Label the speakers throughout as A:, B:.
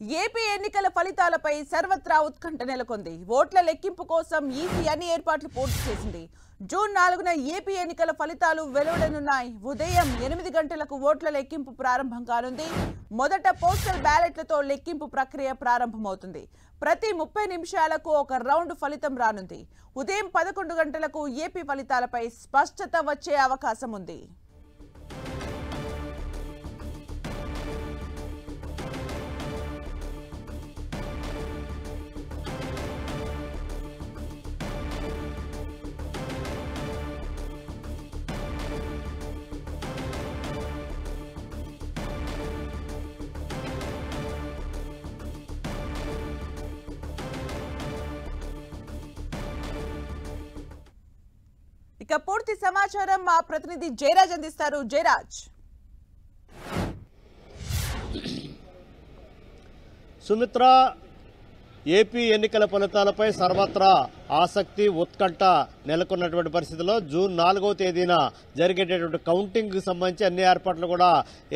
A: AP ఎన్నికల ఫలితాలపై సర్వత్రా ఉత్కంఠ నెలకొంది. ఓట్ల లెక్కింపు కోసం ఈసీ అన్ని ఏర్పాట్లు పూర్తి చేసింది. జూన్ 4న ఏపీ ఎన్నికల ఫలితాలు వెలువడనున్నాయి. ఉదయం 8 గంటలకు ఓట్ల లెక్కింపు ప్రారంభం కానుంది. మొదట పోస్టల్ బ్యాలెట్లతో లెక్కింపు ప్రక్రియ ప్రారంభమవుతుంది. ప్రతి 30 నిమిషాలకు ఒక రౌండ్ ఫలితం రానుంది. ఉదయం 11 గంటలకు ఏపీ ఫలితాలపై స్పష్టత వచ్చే అవకాశం ఉంది. ఇక పూర్తి సమాచారం మా ప్రతినిధి జయరాజ్ అందిస్తారు. జయరాజ్.
B: సుమిత్ర, ఏపీ ఎన్నికల ఫలితాలపై సర్వత్రా ఆసక్తి ఉత్కంఠ నెలకొన్నటువంటి పరిస్థితిలో జూన్ 4వ తేదీన జరిగేటటువంటి కౌంటింగ్ సంబంధించి అన్ని ఏర్పాట్లు కూడా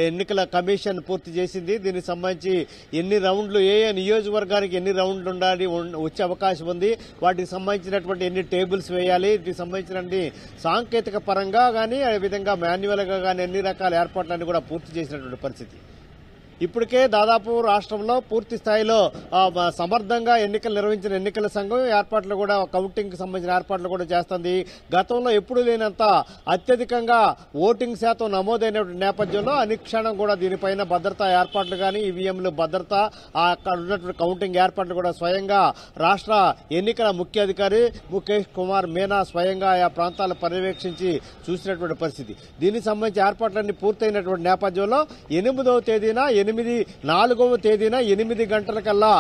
B: ఎన్నికల కమిషన్ పూర్తి చేసింది. దీనికి సంబంధించి ఎన్ని రౌండ్లు, ఏ నియోజకవర్గానికి ఎన్ని రౌండ్లు ఉండాలి, వచ్చే అవకాశం ఉంది, వాటికి సంబంధించినటువంటి ఎన్ని టేబుల్స్ వేయాలి, వీటికి సంబంధించిన సాంకేతిక పరంగా కానీ అదేవిధంగా మాన్యువల్గా కానీ అన్ని రకాల ఏర్పాట్లన్నీ కూడా పూర్తి చేసినటువంటి పరిస్థితి. ఇప్పటికే దాదాపు రాష్ట్రంలో పూర్తి స్థాయిలో సమర్థంగా ఎన్నికలు నిర్వహించిన ఎన్నికల సంఘం ఏర్పాట్లు కూడా కౌంటింగ్ సంబంధించిన ఏర్పాట్లు కూడా చేస్తుంది. గతంలో ఎప్పుడు లేనంత అత్యధికంగా ఓటింగ్ శాతం నమోదైనటువంటి నేపథ్యంలో అనుక్షణం కూడా దీనిపైన భద్రతా ఏర్పాట్లు కానీ ఈవీఎంలు భద్రత, అక్కడ ఉన్నటువంటి కౌంటింగ్ ఏర్పాట్లు కూడా స్వయంగా రాష్ట్ర ఎన్నికల ముఖ్య అధికారి ముఖేష్ కుమార్ మీనా స్వయంగా ఆయా ప్రాంతాలను పర్యవేక్షించి చూసినటువంటి పరిస్థితి. దీనికి సంబంధించి ఏర్పాట్లన్నీ పూర్తయినటువంటి నేపథ్యంలో 8వ తేదీన 4వ తేదీన 8 గంటలకల్లా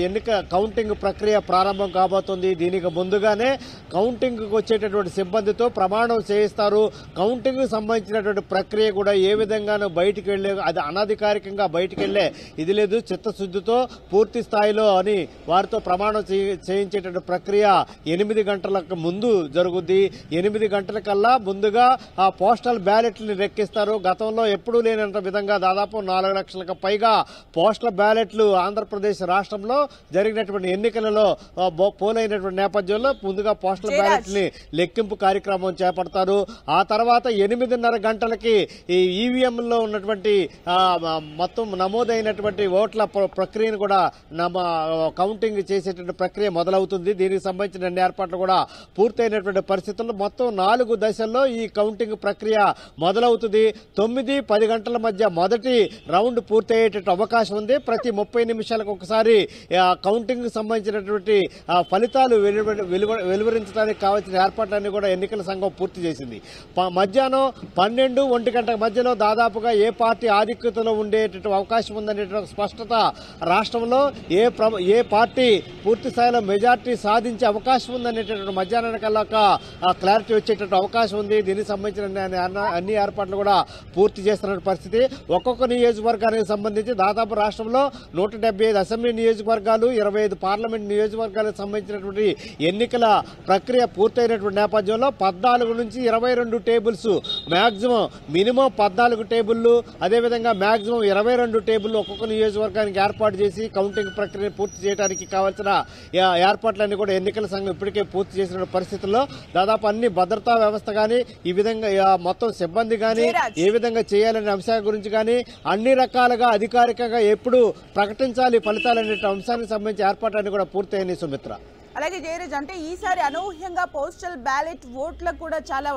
B: ఎన్నిక కౌంటింగ్ ప్రక్రియ ప్రారంభం కాబోతుంది. దీనికి ముందుగానే కౌంటింగ్ వచ్చేటటువంటి సిబ్బందితో ప్రమాణం చేయిస్తారు. కౌంటింగ్ సంబంధించినటువంటి ప్రక్రియ కూడా ఏ విధంగానూ బయటికి వెళ్లే, అది అనధికారికంగా బయటికి వెళ్లే ఇది లేదు, చిత్తశుద్ధితో పూర్తి స్థాయిలో అని వారితో ప్రమాణం చేయించేటటువంటి ప్రక్రియ 8 గంటలకు ముందు జరుగుద్ది. 8 గంటలకల్లా ముందుగా ఆ పోస్టల్ బ్యాలెట్లను లెక్కిస్తారు. గతంలో ఎప్పుడూ లేనంత విధంగా దాదాపు 4 లక్షలకు పైగా పోస్టల్ బ్యాలెట్లు ఆంధ్రప్రదేశ్ రాష్ట్రంలో జరిగినటువంటి ఎన్నికలలో పోలైనటువంటి నేపథ్యంలో ముందుగా పోస్టల్ బ్యాలెట్ ని లెక్కింపు కార్యక్రమం చేపడతారు. ఆ తర్వాత 8:30 గంటలకి ఈ ఈవీఎంలో ఉన్నటువంటి మొత్తం నమోదైనటువంటి ఓట్ల ప్రక్రియను కూడా కౌంటింగ్ చేసేటువంటి ప్రక్రియ మొదలవుతుంది. దీనికి సంబంధించిన ఏర్పాట్లు కూడా పూర్తయినటువంటి పరిస్థితుల్లో మొత్తం 4 దశల్లో ఈ కౌంటింగ్ ప్రక్రియ మొదలవుతుంది. 9-10 గంటల మధ్య మొదటి రౌండ్ పూర్తయ్యేటట్టు అవకాశం ఉంది. ప్రతి 30 నిమిషాలకు ఒకసారి కౌంటింగ్ సంబంధించినటువంటి ఫలితాలు వెలువరించడానికి కావాల్సిన ఏర్పాట్లన్నీ కూడా ఎన్నికల సంఘం పూర్తి చేసింది. మధ్యాహ్నం 12-1 గంటల మధ్యలో దాదాపుగా ఏ పార్టీ ఆధిక్యతలో ఉండేటటువంటి అవకాశం ఉందనేటువంటి స్పష్టత రాష్ట్రంలో ఏ పార్టీ పూర్తి స్థాయిలో మెజార్టీ సాధించే అవకాశం ఉందనేటటువంటి మధ్యాహ్నానికల్లా క్లారిటీ వచ్చేటటువంటి అవకాశం ఉంది. దీనికి సంబంధించిన అన్ని ఏర్పాట్లు కూడా పూర్తి చేస్తున్న పరిస్థితి. ఒక్కొక్క నియోజకవర్గానికి సంబంధించి దాదాపు రాష్ట్రంలో 175 అసెంబ్లీ నియోజకవర్గాలు, 25 పార్లమెంట్ నియోజకవర్గాలకు సంబంధించినటువంటి ఎన్నికల ప్రక్రియ పూర్తయినటువంటి నేపథ్యంలో 14 నుంచి 22 టేబుల్స్, మాక్సిమం మినిమం 14 టేబుళ్లు, అదేవిధంగా మాక్సిమం 22 టేబుళ్లు ఒక్కొక్క నియోజకవర్గానికి ఏర్పాటు చేసి కౌంటింగ్ ప్రక్రియ పూర్తి చేయడానికి కావాల్సిన ఏర్పాట్లన్నీ కూడా ఎన్నికల సంఘం ఇప్పటికే పూర్తి చేసిన పరిస్థితుల్లో దాదాపు అన్ని భద్రతా వ్యవస్థ కానీ ఈ విధంగా మొత్తం సిబ్బంది కానీ ఏ విధంగా చేయాలనే అంశాల గురించి కానీ అన్ని రకాలుగా అధికారికంగా ఎప్పుడు ప్రకటించాలి ఫలితాలనే అంశానికి సంబంధించి ఏర్పాట్లన్నీ కూడా పూర్తయినాయి. సుమిత్ర,
A: అలాగే జయరాజ్, అంటే ఈసారి అనూహ్యంగా పోస్టల్ బ్యాలెట్ ఓట్లకు కూడా చాలా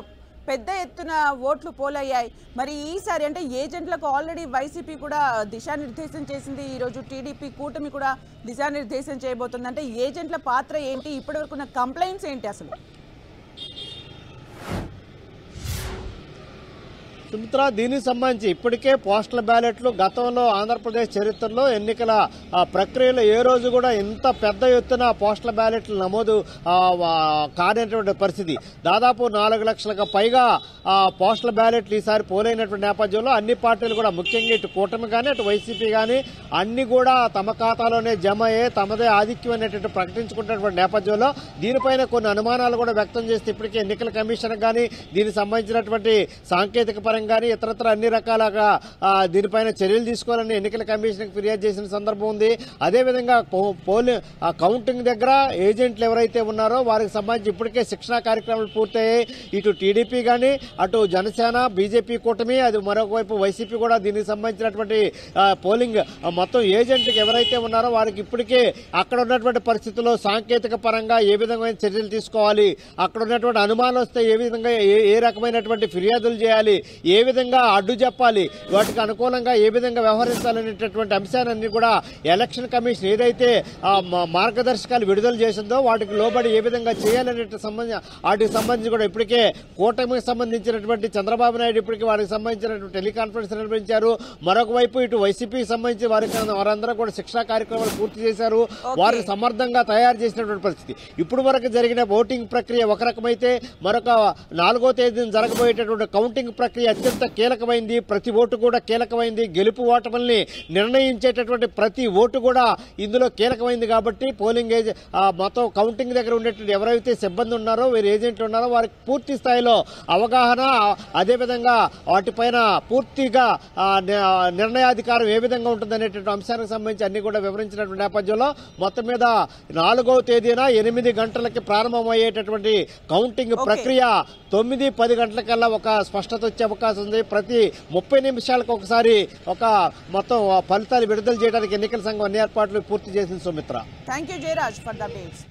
A: పెద్ద ఎత్తున ఓట్లు పోలయ్యాయి. మరి ఈసారి అంటే ఏజెంట్లకు ఆల్రెడీ వైసీపీ కూడా దిశానిర్దేశం చేసింది. ఈరోజు టీడీపీ కూటమి కూడా దిశానిర్దేశం చేయబోతుంది. అంటే ఏజెంట్ల పాత్ర ఏంటి, ఇప్పటివరకు కంప్లైంట్స్ ఏంటి అసలు?
B: సుమిత్ర, దీనికి సంబంధించి ఇప్పటికే పోస్టల్ బ్యాలెట్లు గతంలో ఆంధ్రప్రదేశ్ చరిత్రలో ఎన్నికల ప్రక్రియలో ఏ రోజు కూడా ఇంత పెద్ద ఎత్తున పోస్టల్ బ్యాలెట్లు నమోదు కానటువంటి పరిస్థితి. దాదాపు 4 లక్షలకు పైగా పోస్టల్ బ్యాలెట్లు ఈసారి పోలైనటువంటి నేపథ్యంలో అన్ని పార్టీలు కూడా ముఖ్యంగా ఇటు కూటమి కానీ అటు వైసీపీ కానీ అన్ని కూడా తమ ఖాతాలోనే జమ అయ్యే తమదే ఆధిక్యం అనేటువంటి ప్రకటించుకుంటున్నటువంటి నేపథ్యంలో దీనిపైన కొన్ని అనుమానాలు కూడా వ్యక్తం చేస్తే ఇప్పటికే ఎన్నికల కమిషన్ కానీ దీనికి సంబంధించినటువంటి సాంకేతిక పరంగా చేయడం కానీ ఇతరత్ర అన్ని రకాలుగా దీనిపైన చర్యలు తీసుకోవాలని ఎన్నికల కమిషన్కి ఫిర్యాదు చేసిన సందర్భం ఉంది. అదేవిధంగా కౌంటింగ్ దగ్గర ఏజెంట్లు ఎవరైతే ఉన్నారో వారికి సంబంధించి ఇప్పటికే శిక్షణా కార్యక్రమాలు పూర్తయ్యాయి. ఇటు టీడీపీ కానీ అటు జనసేన బీజేపీ కూటమి అది మరొక వైపు వైసీపీ కూడా దీనికి సంబంధించినటువంటి పోలింగ్ మొత్తం ఏజెంట్లకు ఎవరైతే ఉన్నారో వారికి ఇప్పటికే అక్కడ ఉన్నటువంటి పరిస్థితుల్లో సాంకేతిక పరంగా ఏ విధమైన చర్యలు తీసుకోవాలి, అక్కడ ఉన్నటువంటి అనుమానాలు వస్తే ఏ విధంగా ఏ రకమైనటువంటి ఫిర్యాదులు చేయాలి, ఏ విధంగా అడ్డు చెప్పాలి, వాటికి అనుకూలంగా ఏ విధంగా వ్యవహరించాలనేటటువంటి అంశాలన్నీ కూడా ఎలక్షన్ కమిషన్ ఏదైతే మార్గదర్శకాలు విడుదల చేసిందో వాటికి లోబడి ఏ విధంగా చేయాలనే వాటికి సంబంధించి కూడా ఇప్పటికే కూటమికి సంబంధించినటువంటి చంద్రబాబు నాయుడు ఇప్పటికే వారికి సంబంధించినటువంటి టెలికాన్ఫరెన్స్ నిర్వహించారు. మరొక వైపు ఇటు వైసీపీకి సంబంధించి వారందరూ కూడా శిక్షణా కార్యక్రమాలు పూర్తి చేశారు. వారిని సమర్థంగా తయారు చేసినటువంటి పరిస్థితి. ఇప్పుడు వరకు జరిగిన ఓటింగ్ ప్రక్రియ ఒక రకమైతే మరొక 4వ తేదీన జరగబోయేటటువంటి కౌంటింగ్ ప్రక్రియ అత్యంత కీలకమైంది. ప్రతి ఓటు కూడా కీలకమైంది. గెలుపు ఓటముల్ని నిర్ణయించేటటువంటి ప్రతి ఓటు కూడా ఇందులో కీలకమైంది. కాబట్టి పోలింగ్ మొత్తం కౌంటింగ్ దగ్గర ఉండేటువంటి ఎవరైతే సిబ్బంది ఉన్నారో వీరు ఏజెంట్లు ఉన్నారో వారికి పూర్తి స్థాయిలో అవగాహన, అదేవిధంగా వాటిపైన పూర్తిగా నిర్ణయాధికారం ఏ విధంగా ఉంటుందనేటువంటి అంశానికి సంబంధించి అన్ని కూడా వివరించినటువంటి నేపథ్యంలో మొత్తం మీద 4వ తేదీన 8 గంటలకి ప్రారంభమయ్యేటటువంటి కౌంటింగ్ ప్రక్రియ 9-10 గంటలకల్లా ఒక స్పష్టత వచ్చే అవకాశం ఉంది. ప్రతి 30 నిమిషాలకు ఒకసారి ఒక మొత్తం ఫలితాలు విడుదల చేయడానికి ఎన్నికల సంఘం అన్ని ఏర్పాట్లు పూర్తి చేసింది. Sumitra,
A: thank you Jayaraj for the updates.